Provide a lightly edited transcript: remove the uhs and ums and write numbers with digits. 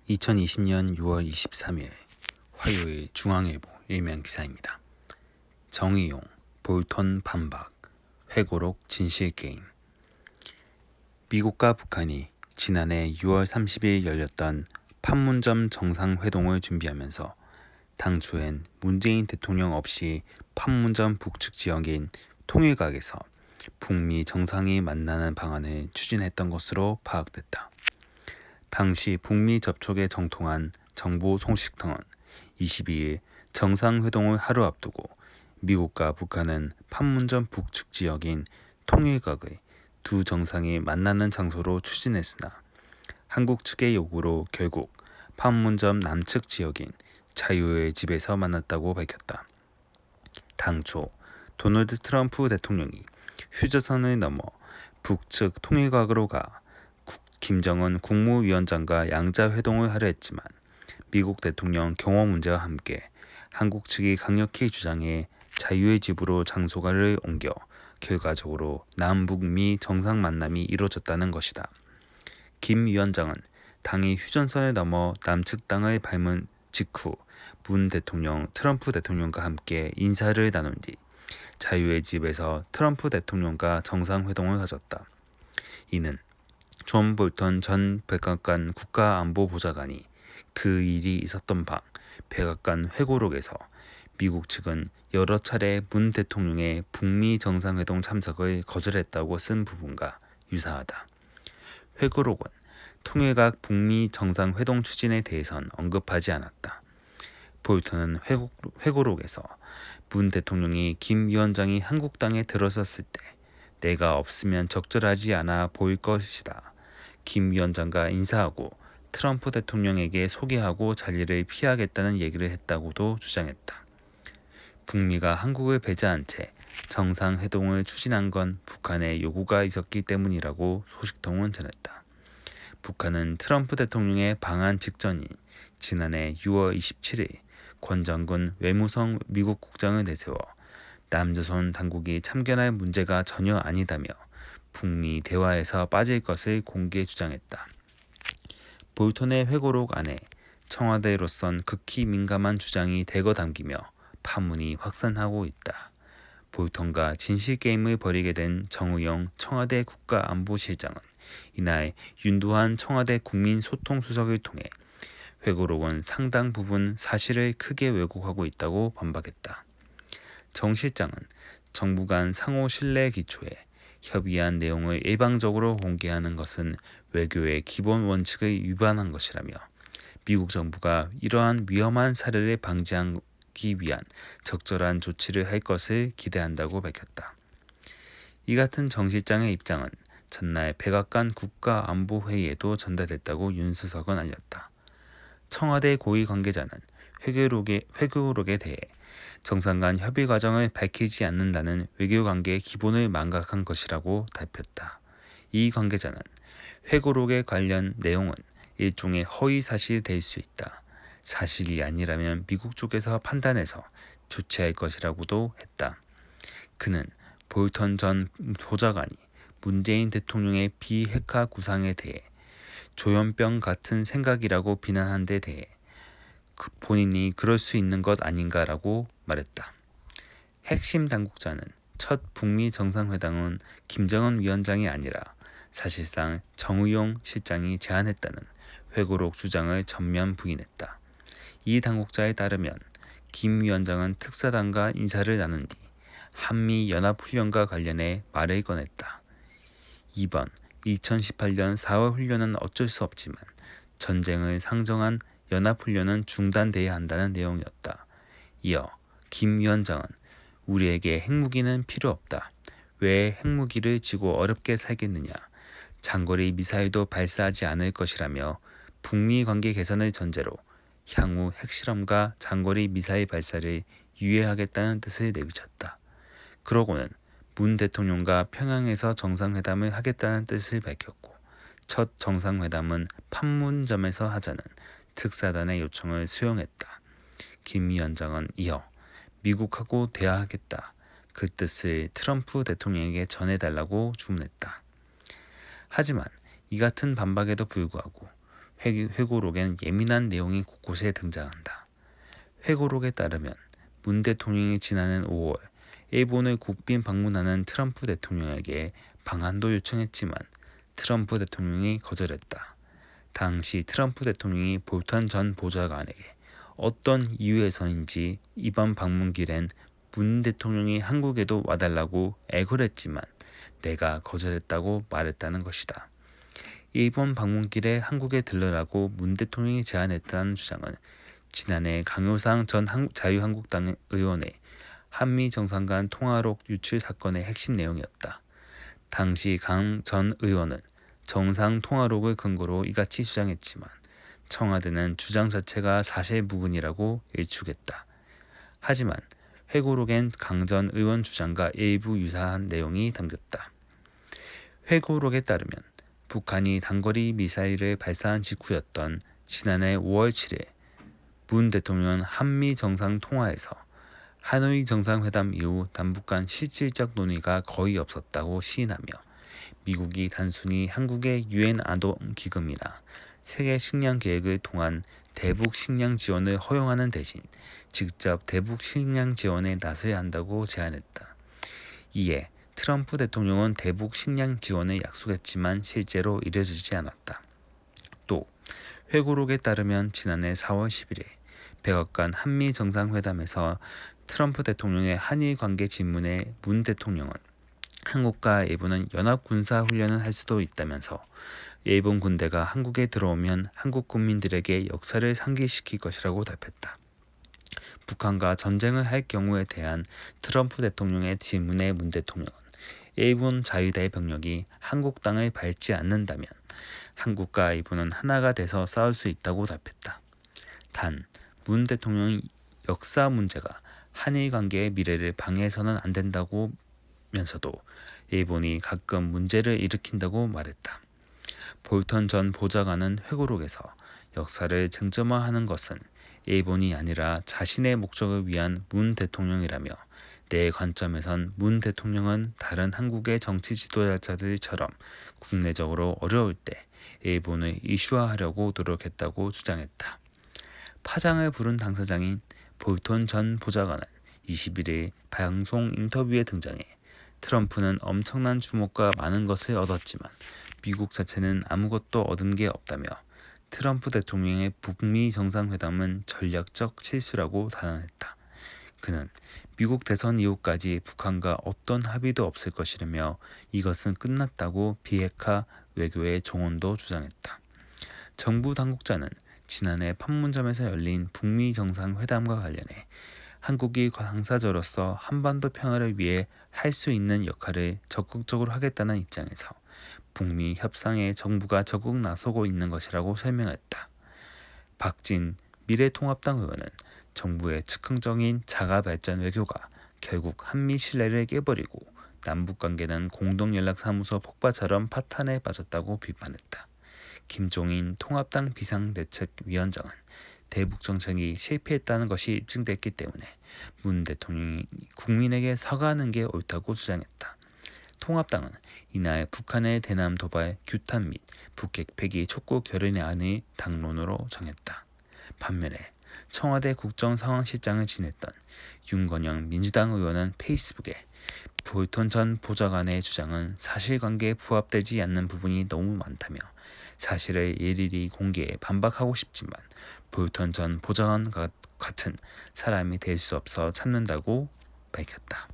2020년 6월 23일 화요일 중앙일보 일면 기사입니다. 정의용, 볼턴 반박, 회고록 진실게임. 미국과 북한이 지난해 6월 30일 열렸던 판문점 정상회동을 준비하면서 당초엔 문재인 대통령 없이 판문점 북측 지역인 통일각에서 북미 정상이 만나는 방안을 추진했던 것으로 파악됐다. 당시 북미 접촉에 정통한 정보 송식통은 22일 정상회동을 하루 앞두고 미국과 북한은 판문점 북측 지역인 통일각의 두 정상이 만나는 장소로 추진했으나 한국 측의 요구로 결국 판문점 남측 지역인 자유의 집에서 만났다고 밝혔다. 당초 도널드 트럼프 대통령이 휴전선을 넘어 북측 통일각으로 가 김정은 국무위원장과 양자회동을 하려 했지만 미국 대통령 경호 문제와 함께 한국 측이 강력히 주장해 자유의 집으로 장소를 옮겨 결과적으로 남북미 정상 만남이 이루어졌다는 것이다. 김 위원장은 당이 휴전선을 넘어 남측 땅을 밟은 직후 문 대통령, 트럼프 대통령과 함께 인사를 나눈 뒤 자유의 집에서 트럼프 대통령과 정상회동을 가졌다. 이는 존 볼턴 전 백악관 국가안보보좌관이 그 일이 있었던 밤 백악관 회고록에서 미국 측은 여러 차례 문 대통령의 북미 정상회동 참석을 거절했다고 쓴 부분과 유사하다. 회고록은 통일각 북미 정상회동 추진에 대해선 언급하지 않았다. 볼턴은 회고록에서 문 대통령이 김 위원장이 한국 땅에 들어섰을 때 내가 없으면 적절하지 않아 보일 것이다. 김 위원장과 인사하고 트럼프 대통령에게 소개하고 자리를 피하겠다는 얘기를 했다고도 주장했다. 북미가 한국을 배제한 채 정상회동을 추진한 건 북한의 요구가 있었기 때문이라고 소식통은 전했다. 북한은 트럼프 대통령의 방한 직전인 지난해 6월 27일 권정근 외무성 미국 국장을 내세워 남조선 당국이 참견할 문제가 전혀 아니다며 북미 대화에서 빠질 것을 공개 주장했다. 볼턴의 회고록 안에 청와대로선 극히 민감한 주장이 대거 담기며 파문이 확산하고 있다. 볼턴과 진실게임을 벌이게 된 정의용 청와대 국가안보실장은 이날 윤두한 청와대 국민소통수석을 통해 회고록은 상당 부분 사실을 크게 왜곡하고 있다고 반박했다. 정 실장은 정부 간 상호 신뢰 기초에 협의한 내용을 일방적으로 공개하는 것은 외교의 기본 원칙을 위반한 것이라며 미국 정부가 이러한 위험한 사례를 방지하기 위한 적절한 조치를 할 것을 기대한다고 밝혔다. 이 같은 정 실장의 입장은 전날 백악관 국가안보회의에도 전달됐다고 윤 수석은 알렸다. 청와대 고위 관계자는 회고록에 대해 정상 간 협의 과정을 밝히지 않는다는 외교관계의 기본을 망각한 것이라고 답했다. 이 관계자는 회고록의 관련 내용은 일종의 허위 사실이 될 수 있다. 사실이 아니라면 미국 쪽에서 판단해서 조치할 것이라고도 했다. 그는 볼턴 전 보좌관이 문재인 대통령의 비핵화 구상에 대해 조현병 같은 생각이라고 비난한 데 대해 본인이 그럴 수 있는 것 아닌가라고 말했다. 핵심 당국자는 첫 북미 정상회담은 김정은 위원장이 아니라 사실상 정의용 실장이 제안했다는 회고록 주장을 전면 부인했다. 이 당국자에 따르면 김 위원장은 특사단과 인사를 나눈 뒤 한미연합훈련과 관련해 말을 꺼냈다. 이번 2018년 4월 훈련은 어쩔 수 없지만 전쟁을 상정한 연합훈련은 중단돼야 한다는 내용이었다. 이어 김 위원장은 우리에게 핵무기는 필요 없다. 왜 핵무기를 지고 어렵게 살겠느냐. 장거리 미사일도 발사하지 않을 것이라며 북미 관계 개선을 전제로 향후 핵실험과 장거리 미사일 발사를 유예하겠다는 뜻을 내비쳤다. 그러고는 문 대통령과 평양에서 정상회담을 하겠다는 뜻을 밝혔고 첫 정상회담은 판문점에서 하자는 특사단의 요청을 수용했다. 김 위원장은 이어 미국하고 대화하겠다. 그 뜻을 트럼프 대통령에게 전해달라고 주문했다. 하지만 이 같은 반박에도 불구하고 회고록엔 예민한 내용이 곳곳에 등장한다. 회고록에 따르면 문 대통령이 지난해 5월 일본을 국빈 방문하는 트럼프 대통령에게 방한도 요청했지만 트럼프 대통령이 거절했다. 당시 트럼프 대통령이 볼턴 전 보좌관에게 어떤 이유에서인지 이번 방문길엔 문 대통령이 한국에도 와달라고 애걸했지만 내가 거절했다고 말했다는 것이다. 일본 방문길에 한국에 들르라고 문 대통령이 제안했다는 주장은 지난해 강효상 전 자유한국당 의원의 한미 정상 간 통화록 유출 사건의 핵심 내용이었다. 당시 강 전 의원은 정상 통화록을 근거로 이같이 주장했지만 청와대는 주장 자체가 사실무근이라고 일축했다. 하지만 회고록엔 강 전 의원 주장과 일부 유사한 내용이 담겼다. 회고록에 따르면 북한이 단거리 미사일을 발사한 직후였던 지난해 5월 7일 문 대통령은 한미 정상 통화에서 하노이 정상회담 이후 남북 간 실질적 논의가 거의 없었다고 시인하며 미국이 단순히 한국의 유엔 아동 기금이나 세계 식량 계획을 통한 대북 식량 지원을 허용하는 대신 직접 대북 식량 지원에 나서야 한다고 제안했다. 이에 트럼프 대통령은 대북 식량 지원을 약속했지만 실제로 이뤄지지 않았다. 또 회고록에 따르면 지난해 4월 11일 백악관 한미 정상회담에서 트럼프 대통령의 한일 관계 질문에 문 대통령은 한국과 일본은 연합 군사 훈련을 할 수도 있다면서 일본 군대가 한국에 들어오면 한국 국민들에게 역사를 상기시킬 것이라고 답했다. 북한과 전쟁을 할 경우에 대한 트럼프 대통령의 질문에 문 대통령은 일본 자유대 병력이 한국 땅을 밟지 않는다면 한국과 일본은 하나가 돼서 싸울 수 있다고 답했다. 단, 문 대통령이 역사 문제가 한일 관계의 미래를 방해해서는 안 된다고 면서도 일본이 가끔 문제를 일으킨다고 말했다. 볼턴 전 보좌관은 회고록에서 역사를 쟁점화하는 것은 일본이 아니라 자신의 목적을 위한 문 대통령이라며 내 관점에선 문 대통령은 다른 한국의 정치 지도자들처럼 국내적으로 어려울 때 일본을 이슈화하려고 노력했다고 주장했다. 파장을 부른 당사자인 볼턴 전 보좌관은 21일 방송 인터뷰에 등장해 트럼프는 엄청난 주목과 많은 것을 얻었지만 미국 자체는 아무것도 얻은 게 없다며 트럼프 대통령의 북미 정상회담은 전략적 실수라고 단언했다. 그는 미국 대선 이후까지 북한과 어떤 합의도 없을 것이라며 이것은 끝났다고 비핵화 외교의 종언도 주장했다. 정부 당국자는 지난해 판문점에서 열린 북미 정상회담과 관련해 한국이 당사자로서 한반도 평화를 위해 할 수 있는 역할을 적극적으로 하겠다는 입장에서 북미 협상에 정부가 적극 나서고 있는 것이라고 설명했다. 박진 미래통합당 의원은 정부의 즉흥적인 자가발전 외교가 결국 한미 신뢰를 깨버리고 남북관계는 공동연락사무소 폭파처럼 파탄에 빠졌다고 비판했다. 김종인 통합당 비상대책위원장은 대북 정책이 실패했다는 것이 입증됐기 때문에 문 대통령이 국민에게 사과하는 게 옳다고 주장했다. 통합당은 이날 북한의 대남 도발, 규탄 및 북핵 폐기 촉구 결의의 안을 당론으로 정했다. 반면에 청와대 국정상황실장을 지냈던 윤건영 민주당 의원은 페이스북에 볼턴 전 보좌관의 주장은 사실관계에 부합되지 않는 부분이 너무 많다며 사실을 일일이 공개해 반박하고 싶지만 볼턴 전 보좌관 같은 사람이 될 수 없어 참는다고 밝혔다.